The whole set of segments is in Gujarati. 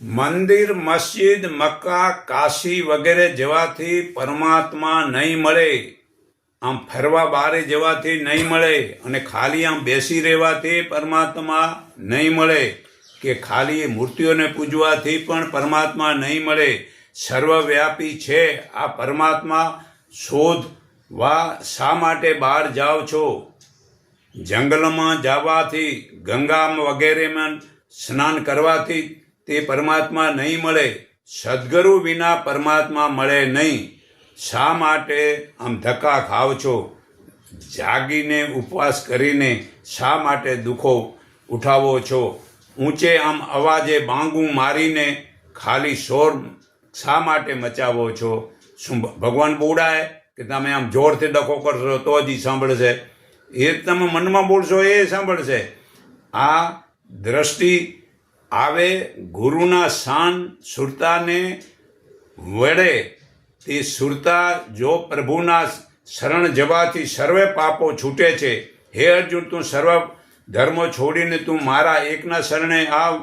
મંદિર, મસ્જિદ, મક્કા, કાશી વગેરે જવાથી પરમાત્મા નહીં મળે. આમ ફરવા બારે જવાથી નહીં મળે, અને ખાલી આમ બેસી રહેવાથી પરમાત્મા નહીં મળે, કે ખાલી મૂર્તિઓને પૂજવાથી પણ પરમાત્મા નહીં મળે. સર્વવ્યાપી છે આ પરમાત્મા. શોધવા શા માટે બહાર જાઓ છો? જંગલમાં જવાથી, ગંગા વગેરેમાં સ્નાન કરવાથી તે પરમાત્મા નહીં મળે. સદગુરુ વિના પરમાત્મા મળે નહીં. શા માટે આમ ધક્કા ખાવ છો? જાગીને ઉપવાસ કરીને શા માટે દુઃખો ઉઠાવો છો? ઊંચે આમ અવાજે બાંગું મારીને ખાલી શોર શા માટે મચાવો છો? શું ભગવાન બોડાય કે તમે આમ જોરથી ડખો કરશો તો જ સાંભળશે? એ તમે મનમાં બોલશો એ સાંભળશે. આ દ્રષ્ટિ આવે ગુરુના શાન સુરતાને વડે. તે સુરતા જો પ્રભુના શરણ જવાથી સર્વે પાપો છૂટે છે. હે અર્જુન, તું સર્વ ધર્મો છોડીને તું મારા એકના શરણે આવ,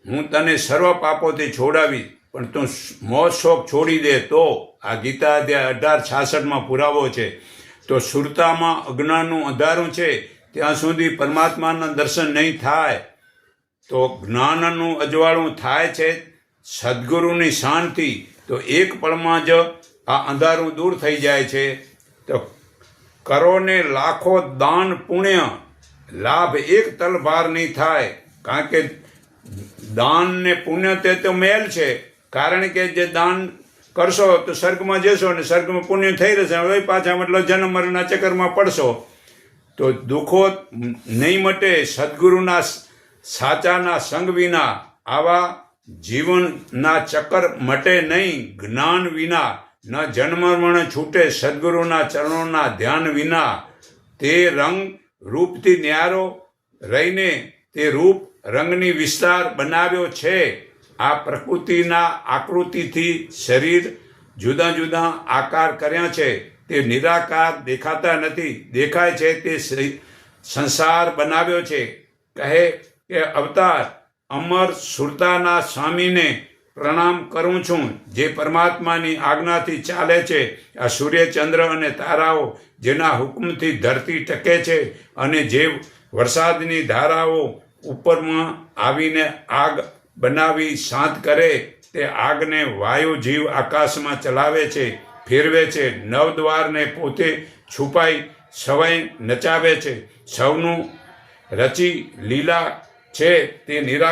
હું તને સર્વ પાપોથી છોડાવી. પણ તું મોજ શોખ છોડી દે તો આ ગીતા અધ્યાય 18:66 પુરાવો છે. તો સુરતામાં અજ્ઞાનનું અંધારું છે, ત્યાં સુધી પરમાત્માના દર્શન નહીં થાય. તો જ્ઞાનનું અજવાળું થાય છે સદગુરુની શાંતિ. તો એક પળમાં જ આ અંધારું દૂર થઈ જાય છે. તો કરો ને લાખો દાન પુણ્ય, લાભ એક તલભાર નહીં થાય. કારણ કે દાન ને પુણ્ય તે તો મેલ છે. કારણ કે જે દાન કરશો તો સ્વર્ગમાં જશો, અને સ્વર્ગમાં પુણ્ય થઈ રહેશે. હવે પાછા મતલબ જન્મ મરણના ચક્કરમાં પડશો તો દુઃખો નહીં મટે. સદગુરુના સાચાના સંગ વિના આવા જીવનના ચક્કર મટે નહીં. જ્ઞાન વિના ન જન્મ મરણ છૂટે. સદગુરુના ચરણોના ધ્યાન વિના તે રંગ રૂપથી ન્યારો રહીને તે રૂપ રંગની વિસ્તાર બનાવ્યો છે. આ પ્રકૃતિના આકૃતિથી શરીર જુદા જુદા આકાર કર્યા છે. તે નિરાકાર દેખાતા નથી, દેખાય છે તે સંસાર બનાવ્યો છે. કહે કે અવતાર અમર સુરતાના સ્વામીને પ્રણામ કરું છું, જે પરમાત્માની આજ્ઞાથી ચાલે છે. આ સૂર્ય, ચંદ્ર અને તારાઓ જેના હુકમથી ધરતી ટકે છે, અને જે વરસાદની ધારાઓ ઉપરમાં આવીને આગ બનાવી શાંત કરે, તે આગને વાયુ જીવ આકાશમાં ચલાવે છે, ફેરવે છે. નવદ્વારને પોતે છુપાઈ સવાઈ નચાવે છે. સૌનું રચી લીલા છે તે નિરાકાર